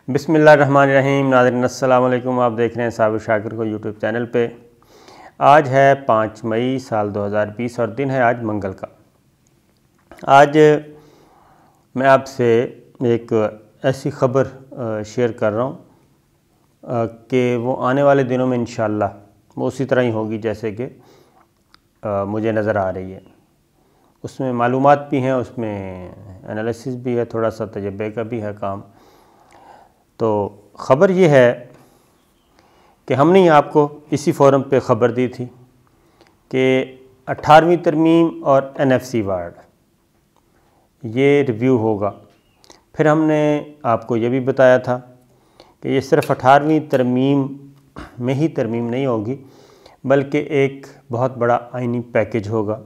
بسم اللہ الرحمن الرحیم۔ ناظرین السلام علیکم، آپ دیکھ رہے ہیں صابر شاکر کو یوٹیوب چینل پہ۔ آج ہے 5 مئی سال 2020 اور دن ہے آج منگل کا۔ آج میں آپ سے ایک ایسی خبر شیئر کر رہا ہوں کہ وہ آنے والے دنوں میں انشاءاللہ وہ اسی طرح ہی ہوگی جیسے کہ مجھے نظر آ رہی ہے۔ اس میں معلومات بھی ہیں، اس میں انالیسس بھی ہے، تھوڑا سا تجربے کا بھی ہے کام۔ تو خبر یہ ہے کہ ہم نے آپ کو اسی فورم پہ خبر دی تھی کہ 18ویں ترمیم اور NFC وارڈ یہ ریویو ہوگا۔ پھر ہم نے آپ کو یہ بھی بتایا تھا کہ یہ صرف 18ویں ترمیم میں ہی ترمیم نہیں ہوگی، بلکہ ایک بہت بڑا آئینی پیکج ہوگا،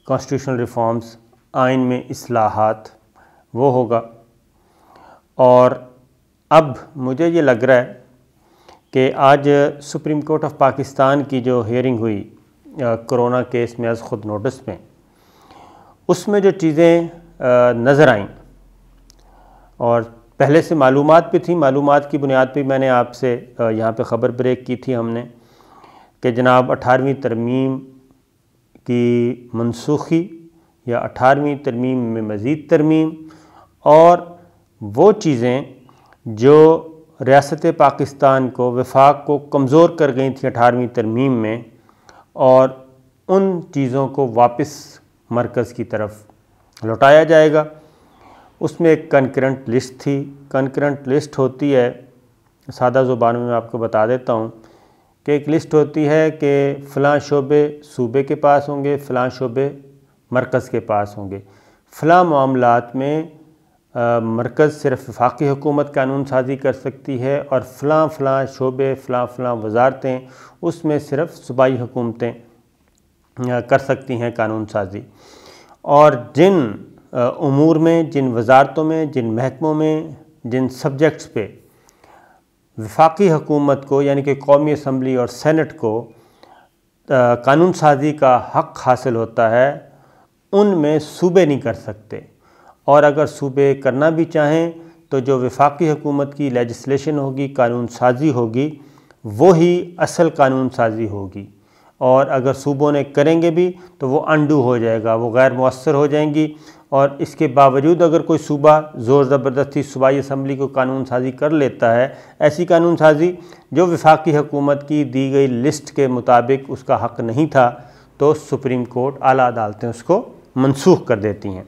کانسٹیٹیوشنل ریفارمز، آئین میں اصلاحات وہ ہوگا۔ اور اب مجھے یہ لگ رہا ہے کہ آج سپریم کورٹ آف پاکستان کی جو ہیئرنگ ہوئی کرونا کیس میں از خود نوٹس میں، اس میں جو چیزیں نظر آئیں اور پہلے سے معلومات بھی تھیں، معلومات کی بنیاد پہ میں نے آپ سے یہاں پہ خبر بریک کی تھی ہم نے کہ جناب 18ویں ترمیم کی منسوخی یا 18ویں ترمیم میں مزید ترمیم اور وہ چیزیں جو ریاست پاکستان کو، وفاق کو کمزور کر گئی تھیں 18ویں ترمیم میں، اور ان چیزوں کو واپس مرکز کی طرف لوٹایا جائے گا۔ اس میں ایک کنکرنٹ لسٹ تھی۔ کنکرنٹ لسٹ ہوتی ہے، سادہ زبان میں آپ کو بتا دیتا ہوں کہ ایک لسٹ ہوتی ہے کہ فلاں شعبے صوبے کے پاس ہوں گے، فلاں شعبے مرکز کے پاس ہوں گے، فلاں معاملات میں مرکز صرف وفاقی حکومت قانون سازی کر سکتی ہے اور فلاں فلاں شعبے، فلاں فلاں وزارتیں اس میں صرف صوبائی حکومتیں کر سکتی ہیں قانون سازی۔ اور جن امور میں، جن وزارتوں میں، جن محکموں میں، جن سبجیکٹس پہ وفاقی حکومت کو یعنی کہ قومی اسمبلی اور سینٹ کو قانون سازی کا حق حاصل ہوتا ہے، ان میں صوبے نہیں کر سکتے، اور اگر صوبے کرنا بھی چاہیں تو جو وفاقی حکومت کی لیجسلیشن ہوگی، قانون سازی ہوگی، وہی اصل قانون سازی ہوگی، اور اگر صوبوں نے کریں گے بھی تو وہ انڈو ہو جائے گا، وہ غیر مؤثر ہو جائیں گی۔ اور اس کے باوجود اگر کوئی صوبہ زور زبردستی صوبائی اسمبلی کو قانون سازی کر لیتا ہے، ایسی قانون سازی جو وفاقی حکومت کی دی گئی لسٹ کے مطابق اس کا حق نہیں تھا، تو سپریم کورٹ، اعلیٰ عدالتیں اس کو منسوخ کر دیتی ہیں۔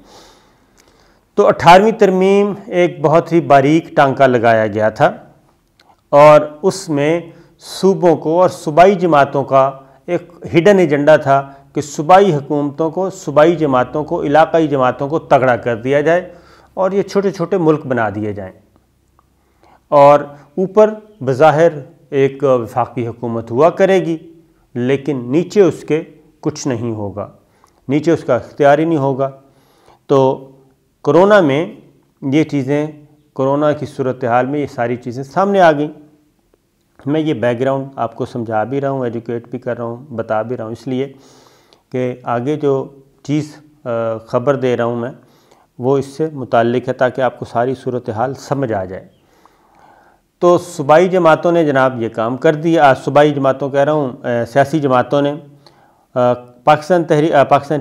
تو 18ویں ترمیم ایک بہت ہی باریک ٹانکا لگایا گیا تھا، اور اس میں صوبوں کو اور صوبائی جماعتوں کا ایک ہڈن ایجنڈا تھا کہ صوبائی حکومتوں کو، صوبائی جماعتوں کو، علاقائی جماعتوں کو تگڑا کر دیا جائے اور یہ چھوٹے چھوٹے ملک بنا دیے جائیں، اور اوپر بظاہر ایک وفاقی حکومت ہوا کرے گی لیکن نیچے اس کے کچھ نہیں ہوگا، نیچے اس کا اختیار ہی نہیں ہوگا۔ تو کرونا میں یہ چیزیں، کرونا کی صورتحال میں یہ ساری چیزیں سامنے آ گئیں۔ میں یہ بیک گراؤنڈ آپ کو سمجھا بھی رہا ہوں، ایجوکیٹ بھی کر رہا ہوں، بتا بھی رہا ہوں، اس لیے کہ آگے جو چیز خبر دے رہا ہوں میں وہ اس سے متعلق ہے تاکہ آپ کو ساری صورتحال سمجھ آ جائے۔ تو صوبائی جماعتوں نے جناب یہ کام کر دیا، صوبائی جماعتوں کہہ رہا ہوں، سیاسی جماعتوں نے، پاکستان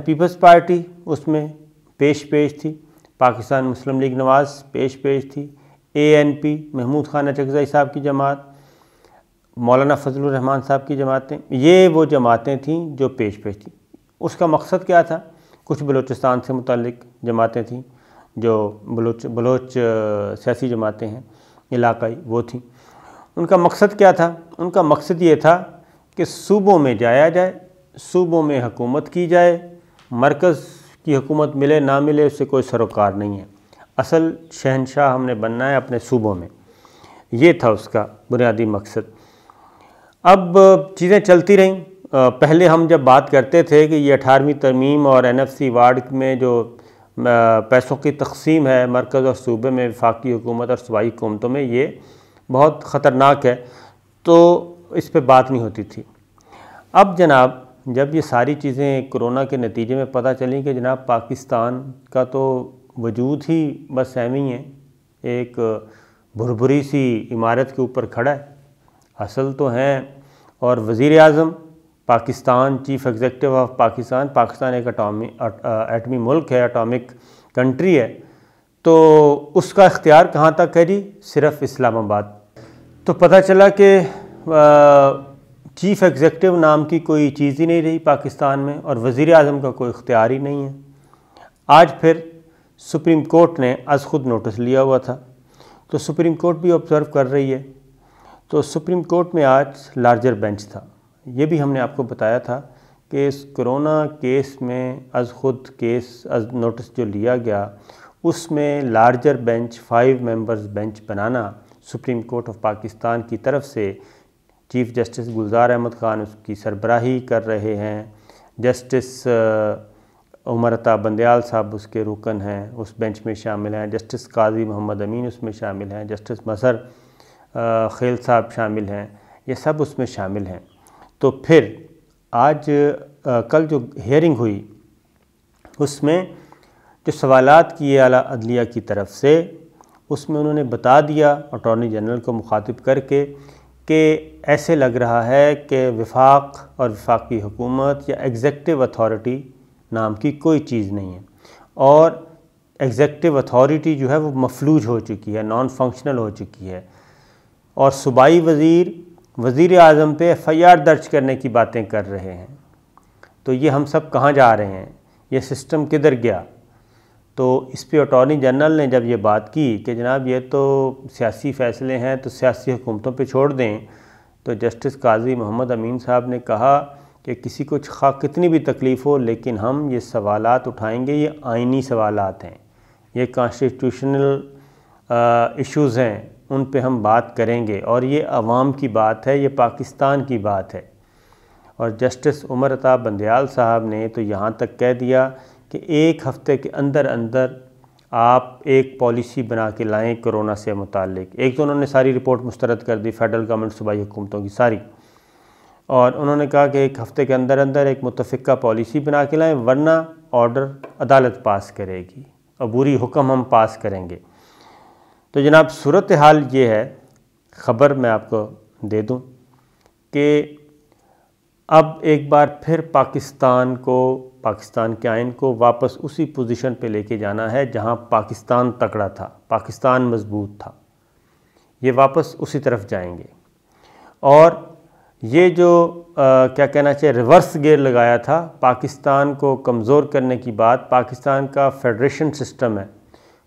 پیپلز پارٹی اس میں پیش تھی، پاکستان مسلم لیگ نواز پیش تھی، ANP محمود خان اچکزئی صاحب کی جماعت، مولانا فضل الرحمان صاحب کی جماعتیں، یہ وہ جماعتیں تھیں جو پیش تھیں۔ اس کا مقصد کیا تھا؟ کچھ بلوچستان سے متعلق جماعتیں تھیں جو بلوچ سیاسی جماعتیں ہیں علاقائی، وہ تھیں۔ ان کا مقصد کیا تھا؟ ان کا مقصد یہ تھا کہ صوبوں میں جایا جائے، صوبوں میں حکومت کی جائے، مرکز کی حکومت ملے نہ ملے اس سے کوئی سروکار نہیں ہے، اصل شہنشاہ ہم نے بننا ہے اپنے صوبوں میں، یہ تھا اس کا بنیادی مقصد۔ اب چیزیں چلتی رہیں۔ پہلے ہم جب بات کرتے تھے کہ یہ 18ویں ترمیم اور NFC وارڈ میں جو پیسوں کی تقسیم ہے مرکز اور صوبے میں، وفاقی حکومت اور صوبائی حکومتوں میں، یہ بہت خطرناک ہے، تو اس پہ بات نہیں ہوتی تھی۔ اب جناب جب یہ ساری چیزیں کرونا کے نتیجے میں پتہ چلیں کہ جناب پاکستان کا تو وجود ہی بس ایویں ہی ہے، ایک بھربھری سی عمارت کے اوپر کھڑا ہے، اصل تو ہیں اور وزیر اعظم Pakistan, chief executive of Pakistan, Pakistan ایک ایٹمی ملک ہے، ایٹامک کنٹری ہے، تو اس کا اختیار کہاں تک ہے جی؟ صرف اسلام آباد۔ تو پتہ چلا کہ چیف ایگزیکٹو نام کی کوئی چیز ہی نہیں رہی پاکستان میں، اور وزیر اعظم کا کوئی اختیار ہی نہیں ہے۔ آج پھر سپریم کورٹ نے از خود نوٹس لیا ہوا تھا، تو سپریم کورٹ بھی آبزرو کر رہی ہے۔ تو سپریم کورٹ میں آج لارجر بینچ تھا۔ یہ بھی ہم نے آپ کو بتایا تھا کہ اس کرونا کیس میں از خود نوٹس جو لیا گیا، اس میں larger bench 5 members bench banana supreme court of Pakistan کی طرف سے چیف جسٹس گلزار احمد خان اس کی سربراہی کر رہے ہیں، جسٹس عمر عطا بندیال صاحب اس کے رکن ہیں، اس بینچ میں شامل ہیں، جسٹس قاضی محمد امین اس میں شامل ہیں، جسٹس مظہر خیل صاحب شامل ہیں، یہ سب اس میں شامل ہیں۔ تو پھر آج کل جو ہیئرنگ ہوئی اس میں جو سوالات کیے اعلیٰ عدلیہ کی طرف سے، اس میں انہوں نے بتا دیا اٹارنی جنرل کو مخاطب کر کے کہ ایسے لگ رہا ہے کہ وفاق اور وفاقی حکومت یا ایگزیکٹو اتھارٹی نام کی کوئی چیز نہیں ہے، اور ایگزیکٹو اتھارٹی جو ہے وہ مفلوج ہو چکی ہے، نان فنکشنل ہو چکی ہے، اور صوبائی وزیر اعظم پہ FIR درج کرنے کی باتیں کر رہے ہیں۔ تو یہ ہم سب کہاں جا رہے ہیں؟ یہ سسٹم کدھر گیا؟ تو اس پہ اٹارنی جنرل نے جب یہ بات کی کہ جناب یہ تو سیاسی فیصلے ہیں تو سیاسی حکومتوں پہ چھوڑ دیں، تو جسٹس قاضی محمد امین صاحب نے کہا کہ کسی کو خواہ کتنی بھی تکلیف ہو لیکن ہم یہ سوالات اٹھائیں گے، یہ آئینی سوالات ہیں، یہ کانسٹیٹیوشنل ایشوز ہیں، ان پہ ہم بات کریں گے، اور یہ عوام کی بات ہے، یہ پاکستان کی بات ہے۔ اور جسٹس عمر عطا بندیال صاحب نے تو یہاں تک کہہ دیا کہ 1 ہفتے کے اندر آپ ایک پالیسی بنا کے لائیں کرونا سے متعلق۔ ایک تو انہوں نے ساری رپورٹ مسترد کر دی فیڈرل گورنمنٹ صوبائی حکومتوں کی ساری، اور انہوں نے کہا کہ 1 ہفتے کے اندر ایک متفقہ پالیسی بنا کے لائیں، ورنہ آرڈر عدالت پاس کرے گی، عبوری حکم ہم پاس کریں گے۔ تو جناب صورتحال یہ ہے، خبر میں آپ کو دے دوں کہ اب ایک بار پھر پاکستان کے آئین کو واپس اسی پوزیشن پہ لے کے جانا ہے جہاں پاکستان تکڑا تھا، پاکستان مضبوط تھا، یہ واپس اسی طرف جائیں گے۔ اور یہ جو کیا کہنا چاہیے ریورس گیئر لگایا تھا پاکستان کو کمزور کرنے کی بات، پاکستان کا فیڈریشن سسٹم ہے،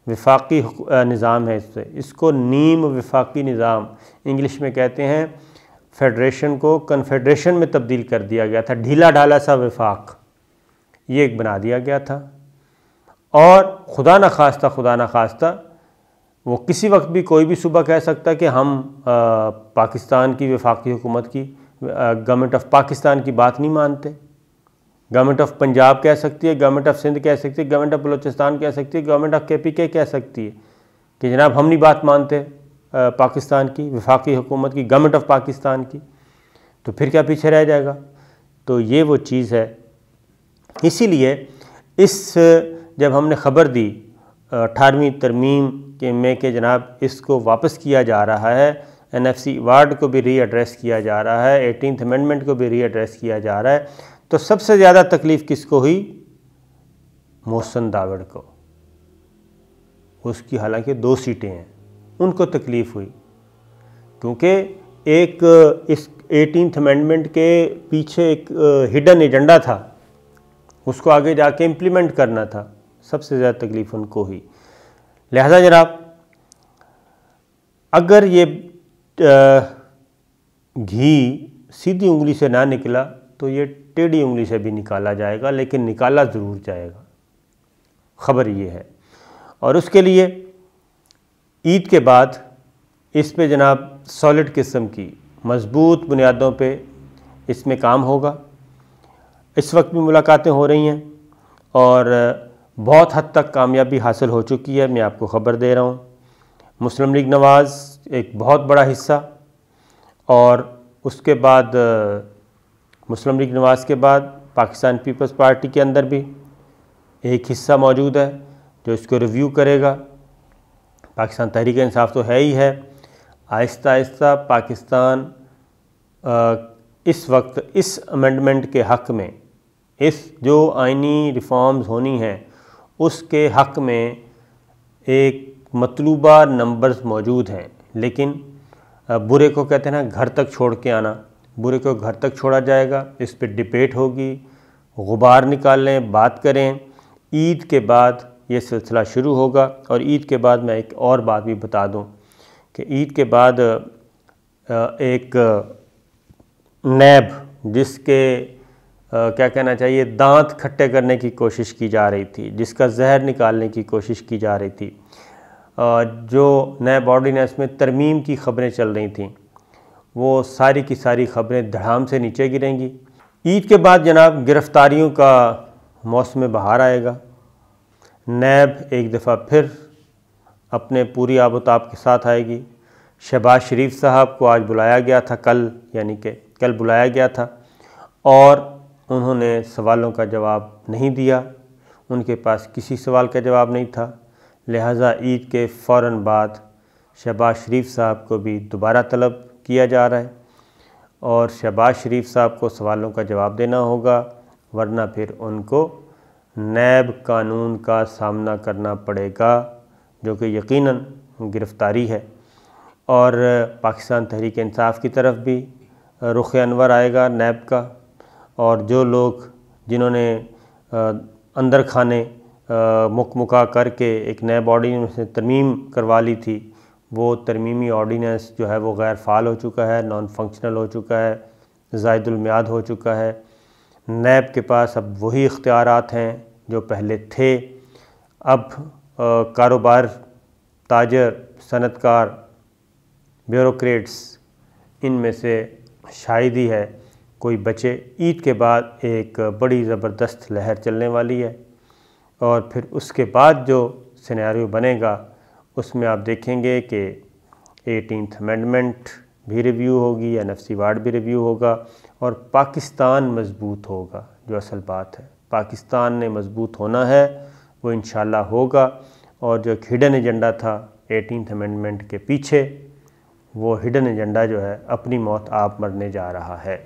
وفاقی نظام ہے، اس کو نیم وفاقی نظام انگلش میں کہتے ہیں، فیڈریشن کو کنفیڈریشن میں تبدیل کر دیا گیا تھا، ڈھیلا ڈھالا سا وفاق یہ ایک بنا دیا گیا تھا، اور خدا نخواستہ وہ کسی وقت بھی کوئی بھی صوبہ کہہ سکتا کہ ہم پاکستان کی وفاقی حکومت کی گورنمنٹ آف پاکستان کی بات نہیں مانتے۔ گورنمنٹ آف پنجاب کہہ سکتی ہے، گورنمنٹ آف سندھ کہہ سکتی ہے، گورنمنٹ آف بلوچستان کہہ سکتی ہے، گورنمنٹ آف KPK کہہ سکتی ہے کہ جناب ہم نہیں بات مانتے پاکستان کی وفاقی حکومت کی، گورنمنٹ آف پاکستان کی، تو پھر کیا پیچھے رہ جائے گا؟ تو یہ وہ چیز ہے۔ اسی لیے جب ہم نے خبر دی 18ویں ترمیم میں کہ جناب اس کو واپس کیا جا رہا ہے، NFC ایوارڈ کو بھی ری ایڈریس کیا جا رہا ہے، 18th امینڈمنٹ کو بھی ری ایڈریس کیا جا رہا ہے، تو سب سے زیادہ تکلیف کس کو ہوئی؟ محسن داوڑ کو۔ اس کی حالانکہ 2 سیٹیں ہیں، ان کو تکلیف ہوئی، کیونکہ ایک اس 18th امینڈمنٹ کے پیچھے ایک ہڈن ایجنڈا تھا، اس کو آگے جا کے امپلیمنٹ کرنا تھا، سب سے زیادہ تکلیف ان کو ہوئی۔ لہذا جناب اگر یہ گھی سیدھی انگلی سے نہ نکلا تو یہ ٹیڑھی انگلی سے بھی نکالا جائے گا، لیکن نکالا ضرور جائے گا، خبر یہ ہے۔ اور اس کے لیے عید کے بعد اس پہ جناب سالڈ قسم کی مضبوط بنیادوں پہ اس میں کام ہوگا۔ اس وقت بھی ملاقاتیں ہو رہی ہیں اور بہت حد تک کامیابی حاصل ہو چکی ہے، میں آپ کو خبر دے رہا ہوں۔ مسلم لیگ نواز ایک بہت بڑا حصہ، اور اس کے بعد مسلم لیگ نواز کے بعد پاکستان پیپلز پارٹی کے اندر بھی ایک حصہ موجود ہے جو اس کو ریویو کرے گا۔ پاکستان تحریک انصاف تو ہے ہی ہے، آہستہ آہستہ پاکستان اس وقت اس امینڈمنٹ کے حق میں، اس جو آئینی ریفارمز ہونی ہیں اس کے حق میں ایک مطلوبہ نمبرز موجود ہیں، لیکن برے کو کہتے ہیں نا گھر تک چھوڑ کے آنا، برے کو گھر تک چھوڑا جائے گا، اس پہ ڈبیٹ ہوگی، غبار نکالیں، بات کریں۔ عید کے بعد یہ سلسلہ شروع ہوگا، اور عید کے بعد میں ایک اور بات بھی بتا دوں کہ عید کے بعد ایک نیب جس کے کیا کہنا چاہیے دانت کھٹے کرنے کی کوشش کی جا رہی تھی، جس کا زہر نکالنے کی کوشش کی جا رہی تھی، جو نیب آرڈیننس میں ترمیم کی خبریں چل رہی تھیں، وہ ساری کی ساری خبریں دھڑام سے نیچے گریں گی۔ عید کے بعد جناب گرفتاریوں کا موسم بہار آئے گا، نیب ایک دفعہ پھر اپنے پوری آب و تاب کے ساتھ آئے گی۔ شہباز شریف صاحب کو آج بلایا گیا تھا، کل بلایا گیا تھا، اور انہوں نے سوالوں کا جواب نہیں دیا، ان کے پاس کسی سوال کا جواب نہیں تھا، لہٰذا عید کے فوراً بعد شہباز شریف صاحب کو بھی دوبارہ طلب کیا جا رہا ہے، اور شہباز شریف صاحب کو سوالوں کا جواب دینا ہوگا، ورنہ پھر ان کو نیب قانون کا سامنا کرنا پڑے گا، جو کہ یقیناً گرفتاری ہے۔ اور پاکستان تحریک انصاف کی طرف بھی رخ انور آئے گا نیب کا، اور جو لوگ جنہوں نے اندر کھانے مکا کر کے ایک نیب آرڈیننس سے ترمیم کروا لی تھی، وہ ترمیمی آرڈیننس جو ہے وہ غیر فعال ہو چکا ہے، نان فنکشنل ہو چکا ہے، زائد المیعاد ہو چکا ہے۔ نیب کے پاس اب وہی اختیارات ہیں جو پہلے تھے۔ اب کاروبار، تاجر، صنعت کار، بیوروکریٹس، ان میں سے شاید ہی ہے کوئی بچے۔ عید کے بعد ایک بڑی زبردست لہر چلنے والی ہے، اور پھر اس کے بعد جو سینیریو بنے گا اس میں آپ دیکھیں گے کہ 18th امینڈمنٹ بھی ریویو ہوگی، NFC وارڈ بھی ریویو ہوگا، اور پاکستان مضبوط ہوگا۔ جو اصل بات ہے پاکستان نے مضبوط ہونا ہے، وہ انشاءاللہ ہوگا، اور جو ایک ہڈن ایجنڈا تھا 18th امینڈمنٹ کے پیچھے، وہ ہڈن ایجنڈا جو ہے اپنی موت آپ مرنے جا رہا ہے۔